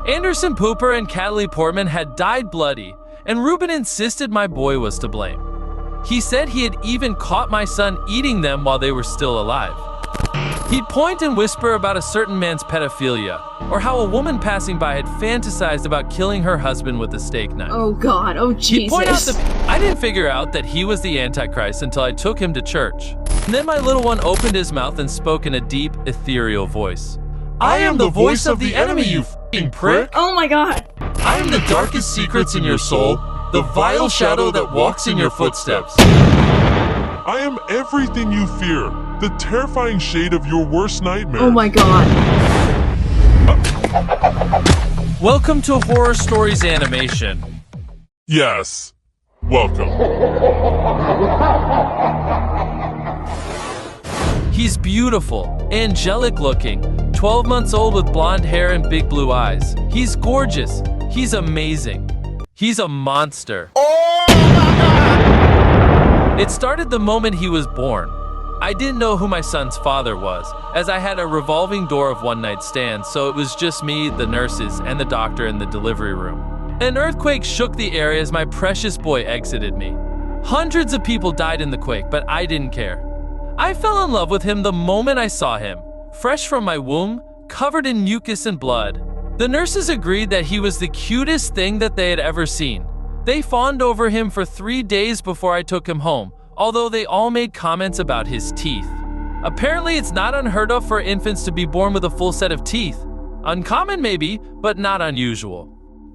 Anderson Pooper and Cataly Portman had died bloody, and Ruben insisted my boy was to blame. He said he had even caught my son eating them while they were still alive. He'd point and whisper about a certain man's pedophilia, or how a woman passing by had fantasized about killing her husband with a steak knife. Oh God, oh Jesus. He'd point out I didn't figure out that he was the Antichrist until I took him to church. And then my little one opened his mouth and spoke in a deep, ethereal voice. I am the voice of the enemy, you f***ing prick! Oh my God! I am the darkest secrets in your soul, the vile shadow that walks in your footsteps. I am everything you fear, the terrifying shade of your worst nightmare. Oh my God. Welcome to Horror Stories Animation. Yes, welcome. He's beautiful, angelic looking, 12 months old with blonde hair and big blue eyes. He's gorgeous. He's amazing. He's a monster. It started the moment he was born. I didn't know who my son's father was, as I had a revolving door of one-night stands, so it was just me, the nurses, and the doctor in the delivery room. An earthquake shook the area as my precious boy exited me. Hundreds of people died in the quake, but I didn't care. I fell in love with him the moment I saw him, fresh from my womb, covered in mucus and blood. The nurses agreed that he was the cutest thing that they had ever seen. They fawned over him for 3 days before I took him home, although they all made comments about his teeth. Apparently, it's not unheard of for infants to be born with a full set of teeth. Uncommon maybe, but not unusual.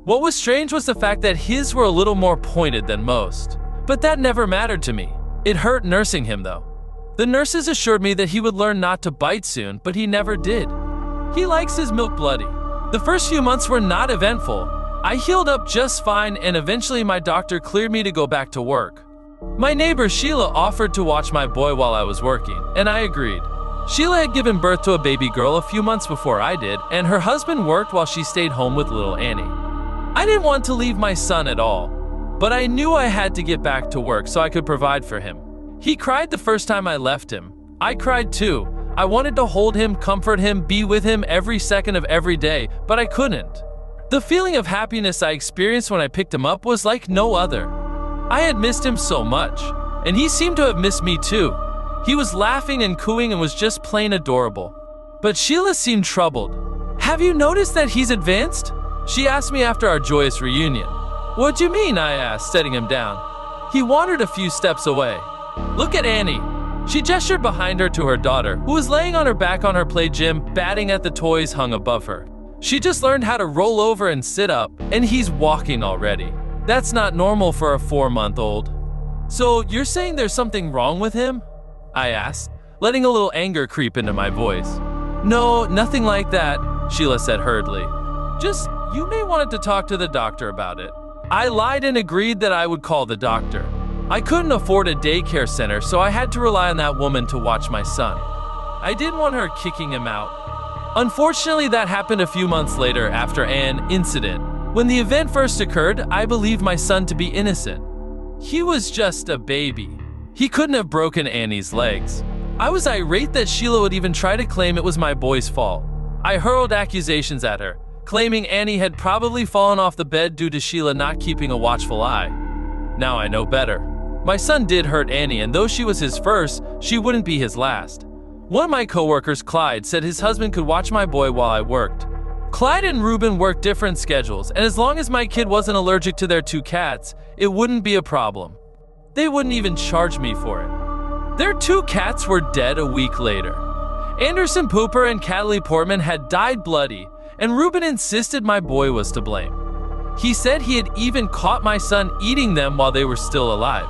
What was strange was the fact that his were a little more pointed than most. But that never mattered to me. It hurt nursing him though. The nurses assured me that he would learn not to bite soon, but he never did. He likes his milk bloody. The first few months were not eventful. I healed up just fine, and eventually my doctor cleared me to go back to work. My neighbor Sheila offered to watch my boy while I was working, and I agreed. Sheila had given birth to a baby girl a few months before I did, and her husband worked while she stayed home with little Annie. I didn't want to leave my son at all, but I knew I had to get back to work so I could provide for him. He cried the first time I left him. I cried too. I wanted to hold him, comfort him, be with him every second of every day, but I couldn't. The feeling of happiness I experienced when I picked him up was like no other. I had missed him so much, and he seemed to have missed me too. He was laughing and cooing and was just plain adorable. But Sheila seemed troubled. "Have you noticed that he's advanced?" she asked me after our joyous reunion. "What do you mean?" I asked, setting him down. He wandered a few steps away. "Look at Annie." She gestured behind her to her daughter, who was laying on her back on her play gym, batting at the toys hung above her. She just learned how to roll over and sit up, and he's walking already. That's not normal for a 4-month-old. "So you're saying there's something wrong with him?" I asked, letting a little anger creep into my voice. "No, nothing like that," Sheila said hurriedly. "Just, you may want to talk to the doctor about it." I lied and agreed that I would call the doctor. I couldn't afford a daycare center, so I had to rely on that woman to watch my son. I didn't want her kicking him out. Unfortunately, that happened a few months later after an incident. When the event first occurred, I believed my son to be innocent. He was just a baby. He couldn't have broken Annie's legs. I was irate that Sheila would even try to claim it was my boy's fault. I hurled accusations at her, claiming Annie had probably fallen off the bed due to Sheila not keeping a watchful eye. Now I know better. My son did hurt Annie, and though she was his first, she wouldn't be his last. One of my coworkers, Clyde, said his husband could watch my boy while I worked. Clyde and Ruben worked different schedules, and as long as my kid wasn't allergic to their 2 cats, it wouldn't be a problem. They wouldn't even charge me for it. Their 2 cats were dead a week later. Anderson Pooper and Cataly Portman had died bloody, and Ruben insisted my boy was to blame. He said he had even caught my son eating them while they were still alive.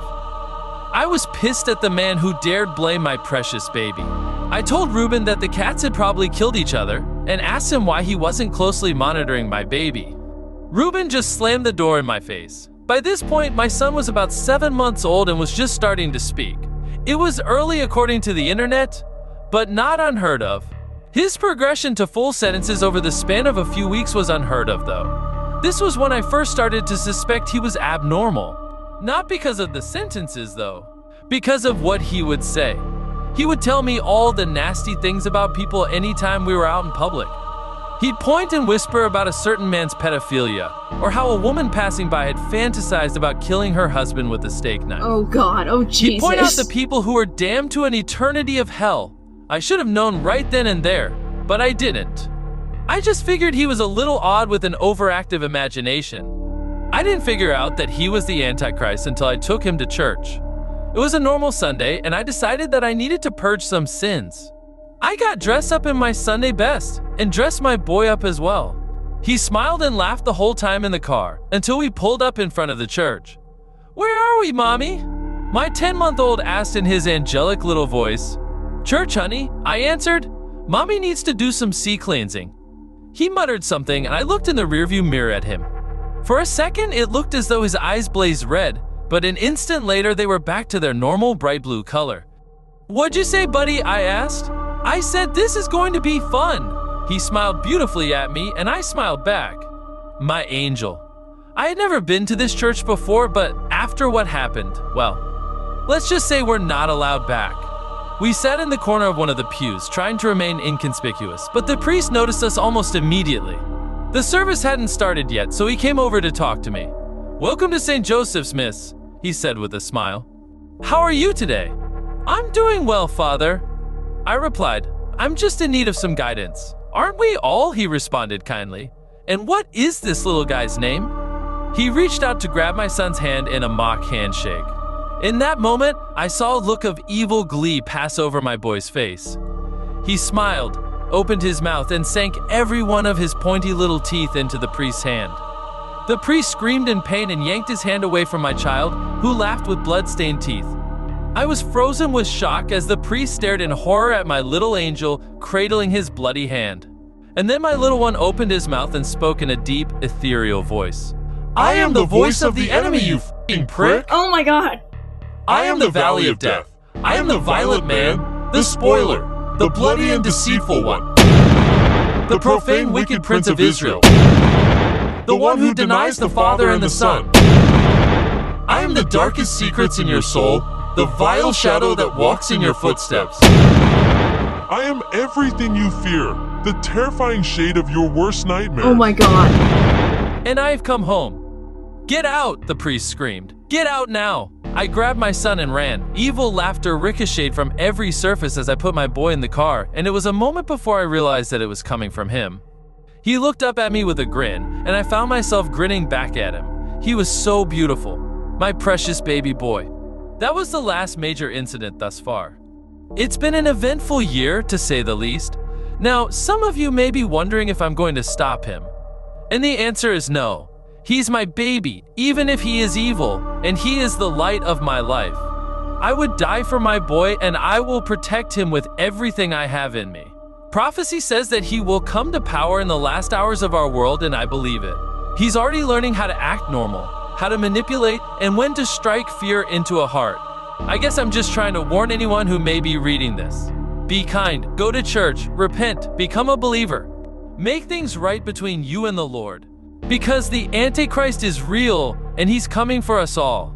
I was pissed at the man who dared blame my precious baby. I told Ruben that the cats had probably killed each other and asked him why he wasn't closely monitoring my baby. Ruben just slammed the door in my face. By this point, my son was about 7 months old and was just starting to speak. It was early according to the internet, but not unheard of. His progression to full sentences over the span of a few weeks was unheard of though. This was when I first started to suspect he was abnormal. Not because of the sentences though, because of what he would say. He would tell me all the nasty things about people anytime we were out in public. He'd point and whisper about a certain man's pedophilia, or how a woman passing by had fantasized about killing her husband with a steak knife. Oh God, oh Jesus. He'd point out the people who were damned to an eternity of hell. I should have known right then and there, but I didn't. I just figured he was a little odd with an overactive imagination. I didn't figure out that he was the Antichrist until I took him to church. It was a normal Sunday, and I decided that I needed to purge some sins. I got dressed up in my Sunday best and dressed my boy up as well. He smiled and laughed the whole time in the car until we pulled up in front of the church. "Where are we, Mommy?" my 10-month-old asked in his angelic little voice. "Church, honey," I answered. "Mommy needs to do some sea cleansing." He muttered something, and I looked in the rearview mirror at him. For a second, it looked as though his eyes blazed red, but an instant later they were back to their normal bright blue color. "What'd you say, buddy?" I asked. "I said this is going to be fun." He smiled beautifully at me, and I smiled back. My angel. I had never been to this church before, but after what happened, well, let's just say we're not allowed back. We sat in the corner of one of the pews, trying to remain inconspicuous, but the priest noticed us almost immediately. The service hadn't started yet, so he came over to talk to me. "Welcome to St. Joseph's, miss," he said with a smile. "How are you today?" "I'm doing well, Father," I replied. "I'm just in need of some guidance." "Aren't we all?" he responded kindly. "And what is this little guy's name?" He reached out to grab my son's hand in a mock handshake. In that moment, I saw a look of evil glee pass over my boy's face. He smiled, opened his mouth, and sank every one of his pointy little teeth into the priest's hand. The priest screamed in pain and yanked his hand away from my child, who laughed with blood-stained teeth. I was frozen with shock as the priest stared in horror at my little angel cradling his bloody hand. And then my little one opened his mouth and spoke in a deep, ethereal voice. I am the voice of the enemy, you f***ing prick! Oh my God. I am the valley of death. I am the violent man, the spoiler, the bloody and deceitful one, the profane wicked prince of Israel, the one who denies the Father and the Son. I am the darkest secrets in your soul, the vile shadow that walks in your footsteps. I am everything you fear, the terrifying shade of your worst nightmare. Oh my God. And I've come home. "Get out!" the priest screamed. "Get out now!" I grabbed my son and ran. Evil laughter ricocheted from every surface as I put my boy in the car, and it was a moment before I realized that it was coming from him. He looked up at me with a grin, and I found myself grinning back at him. He was so beautiful. My precious baby boy. That was the last major incident thus far. It's been an eventful year, to say the least. Now, some of you may be wondering if I'm going to stop him. And the answer is no. He's my baby, even if he is evil, and he is the light of my life. I would die for my boy, and I will protect him with everything I have in me. Prophecy says that he will come to power in the last hours of our world, and I believe it. He's already learning how to act normal, how to manipulate, and when to strike fear into a heart. I guess I'm just trying to warn anyone who may be reading this. Be kind, go to church, repent, become a believer. Make things right between you and the Lord. Because the Antichrist is real, and he's coming for us all.